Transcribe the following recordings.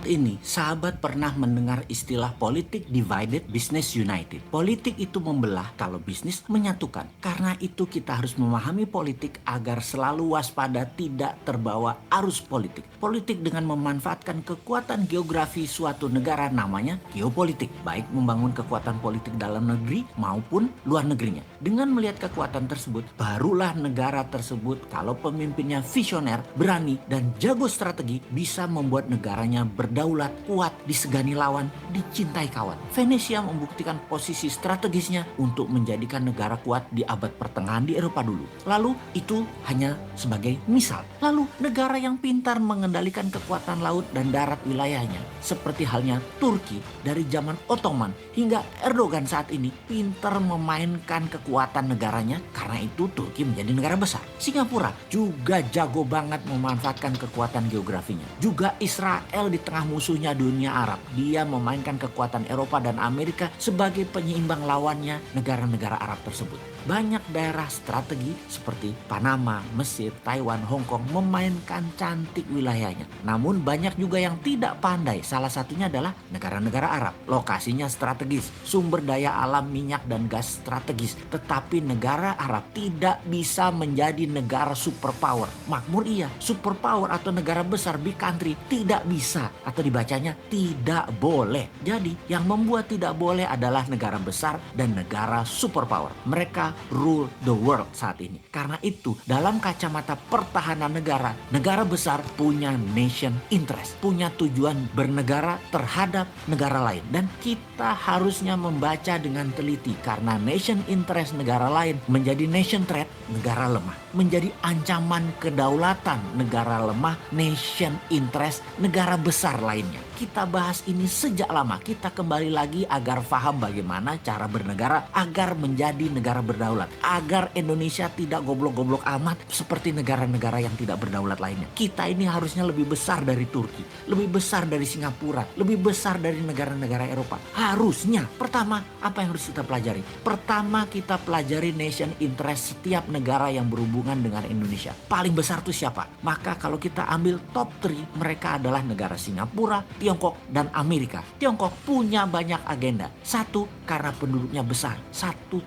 Saat ini, sahabat pernah mendengar istilah politik divided, business united. Politik itu membelah, kalau bisnis menyatukan. Karena itu kita harus memahami politik agar selalu waspada tidak terbawa arus politik. Politik dengan memanfaatkan kekuatan geografi suatu negara namanya geopolitik. Baik membangun kekuatan politik dalam negeri maupun luar negerinya. Dengan melihat kekuatan tersebut, barulah negara tersebut kalau pemimpinnya visioner, berani, dan jago strategi bisa membuat negaranya berdaulat, kuat, disegani lawan, dicintai kawan. Venesia membuktikan posisi strategisnya untuk menjadikan negara kuat di abad pertengahan di Eropa dulu. Lalu itu hanya sebagai misal. Lalu negara yang pintar mengendalikan kekuatan laut dan darat wilayahnya, seperti halnya Turki dari zaman Ottoman hingga Erdogan saat ini, pintar memainkan kekuatan negaranya, karena itu Turki menjadi negara besar. Singapura juga jago banget memanfaatkan kekuatan geografinya. Juga Israel di tengah musuhnya dunia Arab. Dia memainkan kekuatan Eropa dan Amerika sebagai penyeimbang lawannya negara-negara Arab tersebut. Banyak daerah strategi seperti Panama, Mesir, Taiwan, Hong Kong memainkan cantik wilayahnya. Namun banyak juga yang tidak pandai. Salah satunya adalah negara-negara Arab. Lokasinya strategis, sumber daya alam minyak dan gas strategis. Tetapi negara Arab tidak bisa menjadi negara superpower. Makmur iya, superpower atau negara besar, big country, tidak bisa, atau dibacanya tidak boleh. Jadi yang membuat tidak boleh adalah negara besar dan negara superpower. Mereka rule the world saat ini. Karena itu dalam kacamata pertahanan negara, negara besar punya nation interest, punya tujuan bernegara terhadap negara lain. Dan kita harusnya membaca dengan teliti, karena nation interest negara lain menjadi nation threat, negara lemah. Menjadi ancaman kedaulatan negara lemah, nation interest negara besar lainnya. Kita bahas ini sejak lama. Kita kembali lagi agar paham bagaimana cara bernegara agar menjadi negara berdaulat. Agar Indonesia tidak goblok-goblok amat seperti negara-negara yang tidak berdaulat lainnya. Kita ini harusnya lebih besar dari Turki, lebih besar dari Singapura, lebih besar dari negara-negara Eropa. Harusnya. Pertama, apa yang harus kita pelajari? Pertama, kita pelajari nation interest setiap negara yang berhubungan dengan Indonesia. Paling besar itu siapa? Maka kalau kita ambil top 3, mereka adalah negara Singapura, Tiongkok, dan Amerika. Tiongkok punya banyak agenda. Satu, karena penduduknya besar. 1,5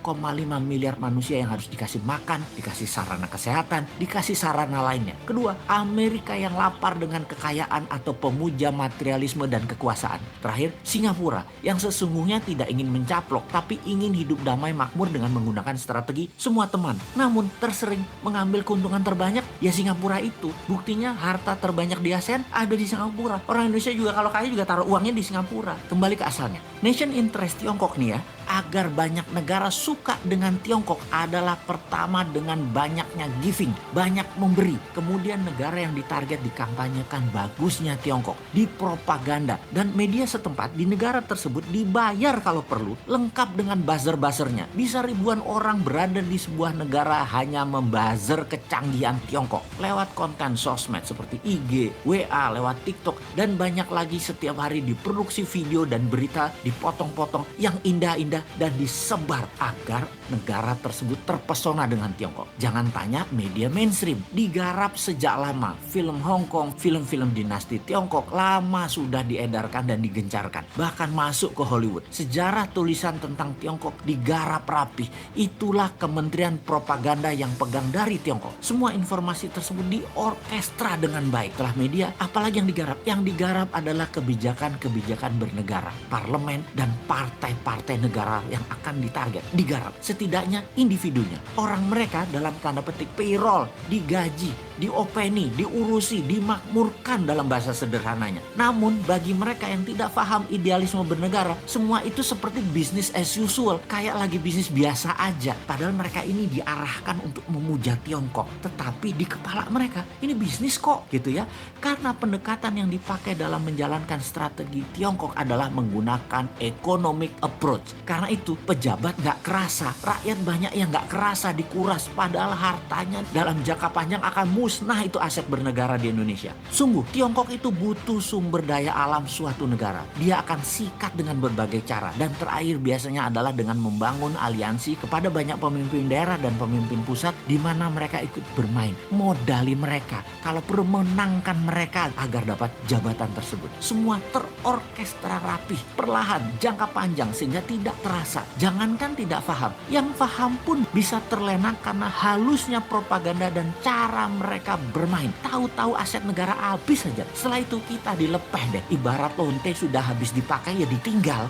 miliar manusia yang harus dikasih makan, dikasih sarana kesehatan, dikasih sarana lainnya. Kedua, Amerika yang lapar dengan kekayaan atau pemuja materialisme dan kekuasaan. Terakhir, Singapura yang sesungguhnya tidak ingin mencaplok, tapi ingin hidup damai makmur dengan menggunakan strategi semua teman. Namun tersering mengambil keuntungan terbanyak ya Singapura itu. Buktinya harta terbanyak di ASEAN ada di Singapura. Orang Indonesia juga kalau kaya juga taruh uangnya di Singapura. Kembali ke asalnya. Nation interest Tiongkok nih ya, agar banyak negara suka dengan Tiongkok adalah pertama dengan banyaknya giving, banyak memberi. Kemudian negara yang ditarget dikampanyekan bagusnya Tiongkok, dipropaganda, dan media setempat di negara tersebut dibayar kalau perlu, lengkap dengan buzzer-buzzernya. Bisa ribuan orang berada di sebuah negara hanya membuzzer kecanggihan Tiongkok lewat konten sosmed seperti IG, WA, lewat TikTok, dan banyak lagi. Setiap hari diproduksi video dan berita, dipotong-potong yang indah-indah dan disebar agar negara tersebut terpesona dengan Tiongkok. Jangan tanya media mainstream, digarap sejak lama. Film Hong Kong, film-film dinasti Tiongkok lama sudah diedarkan dan digencarkan, bahkan masuk ke Hollywood. Sejarah tulisan tentang Tiongkok digarap rapi. Itulah Kementerian Propaganda yang pegang dari Tiongkok. Semua informasi tersebut diorkestra dengan baik. Setelah media, apalagi yang digarap? Yang digarap adalah kebijakan-kebijakan bernegara, parlemen, dan partai-partai negara yang akan ditarget. Digarap setidaknya individunya. Orang mereka dalam tanda petik payroll, digaji, diopeni, diurusi, dimakmurkan dalam bahasa sederhananya. Namun bagi mereka yang tidak paham idealisme bernegara, semua itu seperti bisnis as usual, kayak lagi bisnis biasa aja. Padahal mereka ini diarahkan untuk memuja Tiongkok, tetapi di kepala mereka ini bisnis kok gitu ya. Karena pendekatan yang dipakai dalam menjalankan strategi Tiongkok adalah menggunakan economic approach. Karena Karena itu pejabat nggak kerasa, rakyat banyak yang nggak kerasa dikuras. Padahal hartanya dalam jangka panjang akan musnah itu aset bernegara di Indonesia. Sungguh Tiongkok itu butuh sumber daya alam suatu negara. Dia akan sikat dengan berbagai cara. Dan terakhir biasanya adalah dengan membangun aliansi kepada banyak pemimpin daerah dan pemimpin pusat di mana mereka ikut bermain. Modali mereka, kalau perlu menangkan mereka agar dapat jabatan tersebut. Semua terorkestra rapih, perlahan, jangka panjang sehingga tidak terasa. Jangankan tidak paham, yang paham pun bisa terlena karena halusnya propaganda dan cara mereka bermain. Tahu-tahu aset negara habis saja. Setelah itu kita dilepeh deh. Ibarat lonte sudah habis dipakai ya ditinggal.